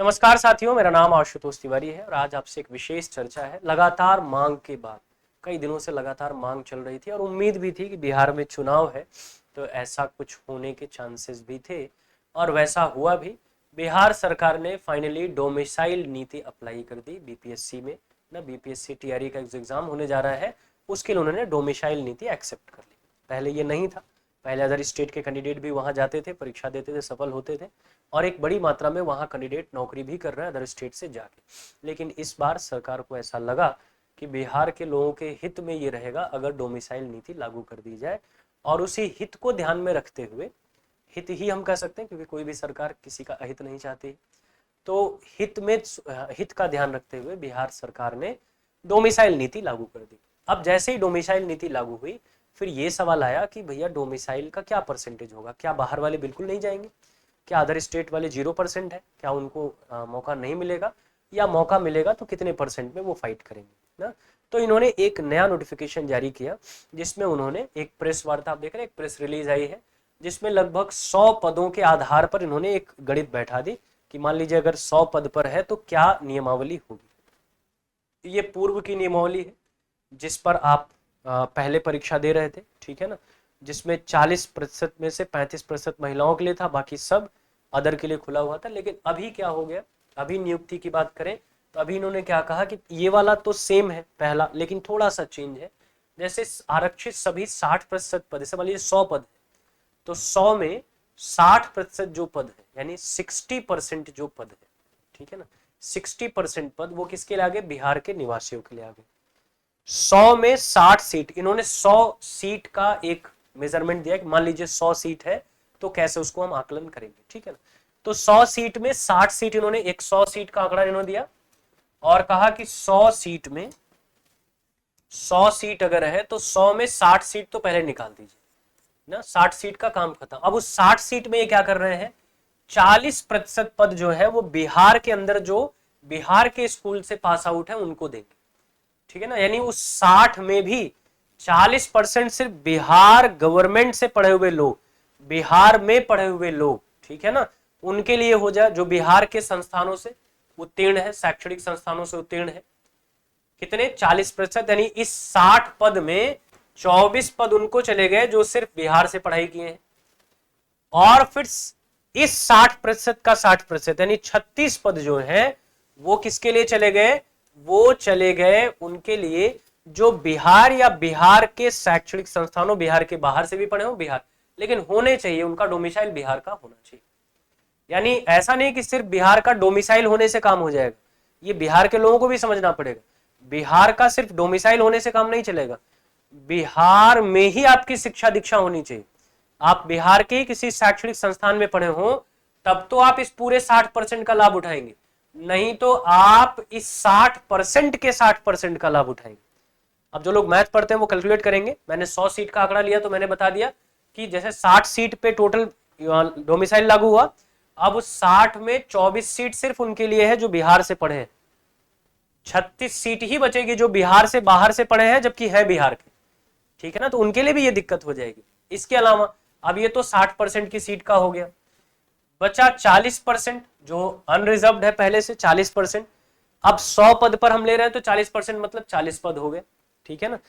नमस्कार साथियों, मेरा नाम आशुतोष तिवारी है और आज आपसे एक विशेष चर्चा है। लगातार मांग के बाद कई दिनों से लगातार मांग चल रही थी और उम्मीद भी थी कि बिहार में चुनाव है तो ऐसा कुछ होने के चांसेस भी थे और वैसा हुआ भी। बिहार सरकार ने फाइनली डोमिसाइल नीति अप्लाई कर दी बीपीएससी में ना। बीपीएससी टीआरई का जो एग्जाम होने जा रहा है उसके लिए उन्होंने डोमिसाइल नीति एक्सेप्ट कर ली। पहले ये नहीं था, पहले अदर स्टेट के कैंडिडेट भी वहां जाते थे, परीक्षा देते थे, सफल होते थे और एक बड़ी मात्रा में वहां कैंडिडेट नौकरी भी कर रहे हैं अदर स्टेट से जाके। लेकिन इस बार सरकार को ऐसा लगा कि बिहार के लोगों के हित में ये रहेगा अगर डोमिसाइल नीति लागू कर दी जाए, और उसी हित को ध्यान में रखते हुए, हित ही हम कह सकते हैं क्योंकि कोई भी सरकार किसी का अहित नहीं चाहती, तो हित का ध्यान रखते हुए बिहार सरकार ने डोमिसाइल नीति लागू कर दी। अब जैसे ही डोमिसाइल नीति लागू हुई फिर ये सवाल आया कि भैया डोमिसाइल का क्या परसेंटेज होगा, क्या बाहर वाले बिल्कुल नहीं जाएंगे, क्या अदर स्टेट वाले 0% है, क्या उनको मौका नहीं मिलेगा, या मौका मिलेगा तो कितने परसेंट में वो फाइट करेंगे ना। तो इन्होंने एक नया नोटिफिकेशन जारी किया जिसमें उन्होंने एक प्रेस वार्ता, आप देख रहे हैं, एक प्रेस रिलीज आई है जिसमें लगभग 100 पदों के आधार पर इन्होंने एक गणित बैठा दी कि मान लीजिए अगर 100 पद पर है तो क्या नियमावली होगी। ये पूर्व की नियमावली है जिस पर आप पहले परीक्षा दे रहे थे, ठीक है ना, जिसमें 40% में से 35% महिलाओं के लिए था, बाकी सब अदर के लिए खुला हुआ था। लेकिन अभी क्या हो गया, अभी नियुक्ति की बात करें तो अभी इन्होंने क्या कहा कि ये वाला तो सेम है पहला, लेकिन थोड़ा सा चेंज है। जैसे आरक्षित सभी 60% पद, जैसे मान लीजिए 100 पद है तो 100 में 60% जो पद है यानी 60% जो पद है, ठीक है ना, 60% पद वो किसके लिए आ गए, बिहार के निवासियों के लिए आ गए। 100 में 60 सीट, इन्होंने 100 सीट का एक मेजरमेंट दिया कि मान लीजिए 100 सीट है तो कैसे उसको हम आकलन करेंगे, ठीक है ना। तो 100 सीट में 60 सीट, इन्होंने एक 100 सीट का आंकड़ा इन्होंने दिया और कहा कि 100 सीट में 100 सीट अगर है तो 100 में 60 सीट तो पहले निकाल दीजिए ना, 60 सीट का काम खत्म। अब उस 60 सीट में ये क्या कर रहे हैं, 40% पद जो है वो बिहार के अंदर जो बिहार के स्कूल से पास आउट है उनको देंगे, ठीक है ना। यानी उस 60 में भी 40% सिर्फ बिहार गवर्नमेंट से पढ़े हुए लोग, बिहार में पढ़े हुए लोग, ठीक है ना, उनके लिए हो जाए, जो बिहार के संस्थानों से उत्तीर्ण है, शैक्षणिक संस्थानों से उत्तीर्ण है। कितने, 40%। यानी इस 60 पद में 24 पद उनको चले गए जो सिर्फ बिहार से पढ़ाई किए हैं, और फिर इस 60% का 60% यानी 36 पद जो है वो किसके लिए चले गए, वो चले गए उनके लिए जो बिहार या बिहार के शैक्षणिक संस्थानों, बिहार के बाहर से भी पढ़े हो बिहार, लेकिन होने चाहिए उनका डोमिसाइल बिहार का होना चाहिए। यानी ऐसा नहीं कि सिर्फ बिहार का डोमिसाइल होने से काम हो जाएगा, ये बिहार के लोगों को भी समझना पड़ेगा। बिहार का सिर्फ डोमिसाइल होने से काम नहीं चलेगा, बिहार में ही आपकी शिक्षा दीक्षा होनी चाहिए। आप बिहार के किसी शैक्षणिक संस्थान में पढ़े हो तब तो आप इस पूरे 60% का लाभ उठाएंगे, नहीं तो आप इस 60% के 60% का लाभ उठाएंगे। अब जो लोग मैथ पढ़ते हैं वो कैलकुलेट करेंगे। मैंने 100 सीट का आंकड़ा लिया तो मैंने बता दिया कि जैसे 60 सीट पे टोटल डोमिसाइल लागू हुआ, अब उस 60 में 24 सीट सिर्फ उनके लिए है जो बिहार से पढ़े हैं, 36 सीट ही बचेगी जो बिहार से बाहर से पढ़े हैं जबकि है बिहार के, ठीक है ना, तो उनके लिए भी ये दिक्कत हो जाएगी। इसके अलावा अब ये तो 60% की सीट का हो गया, बचा 40% जो अनरिजर्व्ड है पहले से 40%। अब 100 पद पर हम ले रहे हैं तो 40% मतलब 40 पद हो गए, ठीक है ना।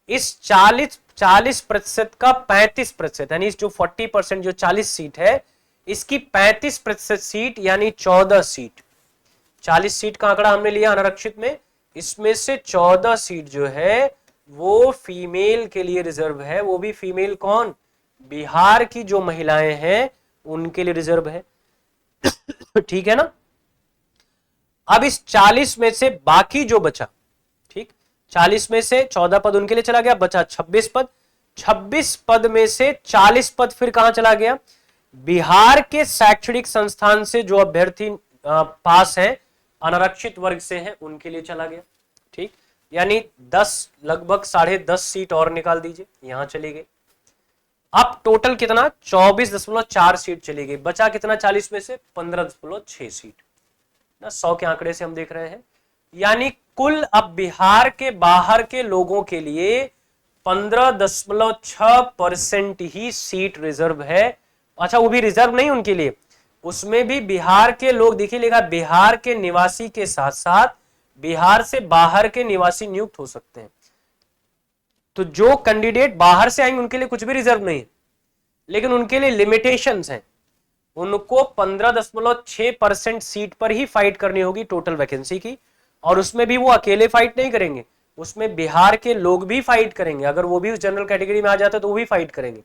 इस 40% का 35% यानी जो 40% जो 40 सीट है इसकी 35% सीट यानी 14 सीट, 40 सीट का आंकड़ा हमने लिया अनारक्षित में, इसमें से 14 सीट जो है वो फीमेल के लिए रिजर्व है। वो भी फीमेल कौन, बिहार की जो महिलाएं हैं उनके लिए रिजर्व है, ठीक है ना। अब इस 40 में से बाकी जो बचा, ठीक, 40 में से 14 पद उनके लिए चला गया, बचा 26 पद। 26 पद में से 40 पद फिर कहां चला गया, बिहार के शैक्षणिक संस्थान से जो अभ्यर्थी पास है, अनारक्षित वर्ग से हैं, उनके लिए चला गया, ठीक। यानी 10 लगभग 10.5 सीट और निकाल दीजिए, यहां चली गई। अब टोटल कितना, 24.4 सीट चली गई, बचा कितना 40 में से, 15.6 सीट ना, 100 के आंकड़े से हम देख रहे हैं। यानी कुल अब बिहार के बाहर के लोगों के लिए 15.6% ही सीट रिजर्व है। अच्छा, वो भी रिजर्व नहीं उनके लिए, उसमें भी बिहार के लोग, देखिए लिखा बिहार के निवासी के साथ साथ बिहार से बाहर के निवासी नियुक्त हो सकते हैं। तो जो कैंडिडेट बाहर से आएंगे उनके लिए कुछ भी रिजर्व नहीं है, लेकिन उनके लिए लिमिटेशंस हैं। उनको 15.6% सीट पर ही फाइट करनी होगी टोटल वैकेंसी की, और उसमें भी वो अकेले फाइट नहीं करेंगे, उसमें बिहार के लोग भी फाइट करेंगे। अगर वो भी उस जनरल कैटेगरी में आ जाते तो वो भी फाइट करेंगे।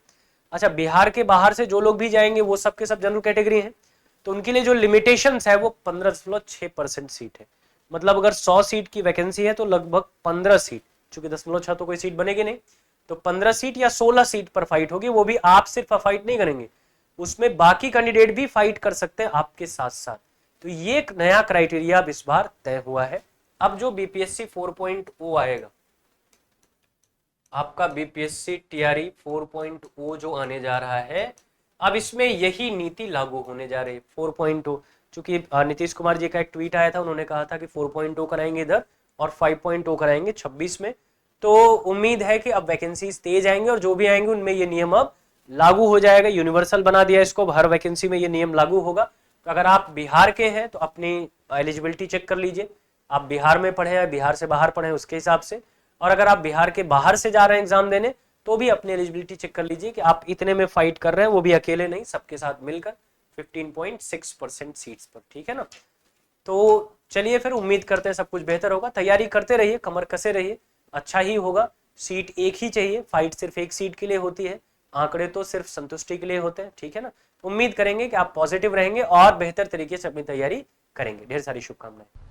अच्छा, बिहार के बाहर से जो लोग भी जाएंगे वो सब के सब जनरल कैटेगरी हैं, तो उनके लिए जो लिमिटेशंस है वो 15.6% सीट है। मतलब अगर 100 सीट की वैकेंसी है तो लगभग 15 सीट, चूंकि 0.6 तो कोई सीट बनेगी नहीं, तो 15 सीट या 16 सीट पर फाइट होगी। वो भी आप सिर्फ फाइट नहीं करेंगे, उसमें बाकी कैंडिडेट भी फाइट कर सकते हैं आपके साथ साथ। तो ये एक नया क्राइटेरिया अब इस बार तय हुआ है। अब जो बीपीएससी 4.0 आएगा, आपका बीपीएससी टीआरई 4.0 जो आने जा रहा है, अब इसमें यही नीति लागू होने जा रही है 4.0। चूंकि नीतीश कुमार जी का एक ट्वीट आया था, उन्होंने कहा था कि 4.0 कराएंगे इधर और 5.0 कराएंगे 26 में। तो उम्मीद है कि अब वैकेंसीज तेज आएंगे और जो भी आएंगे उनमें ये नियम अब लागू हो जाएगा। यूनिवर्सल बना दिया इसको, हर वैकेंसी में ये नियम लागू होगा। तो अगर आप बिहार के हैं तो अपनी एलिजिबिलिटी चेक कर लीजिए, आप बिहार में पढ़े हैं, बिहार से बाहर पढ़े हैं, उसके हिसाब से। और अगर आप बिहार के बाहर से जा रहे हैं एग्जाम देने, तो भी अपनी एलिजिबिलिटी चेक कर लीजिए कि आप इतने में फाइट कर रहे हैं, वो भी अकेले नहीं, सबके साथ मिलकर 15.6% सीट्स पर। ठीक है ना। तो चलिए फिर, उम्मीद करते हैं सब कुछ बेहतर होगा। तैयारी करते रहिए, कमर कसे रहिए, अच्छा ही होगा। सीट एक ही चाहिए, फाइट सिर्फ एक सीट के लिए होती है, आंकड़े तो सिर्फ संतुष्टि के लिए होते हैं। ठीक है ना। उम्मीद करेंगे कि आप पॉजिटिव रहेंगे और बेहतर तरीके से अपनी तैयारी करेंगे। ढेर सारी शुभकामनाएं।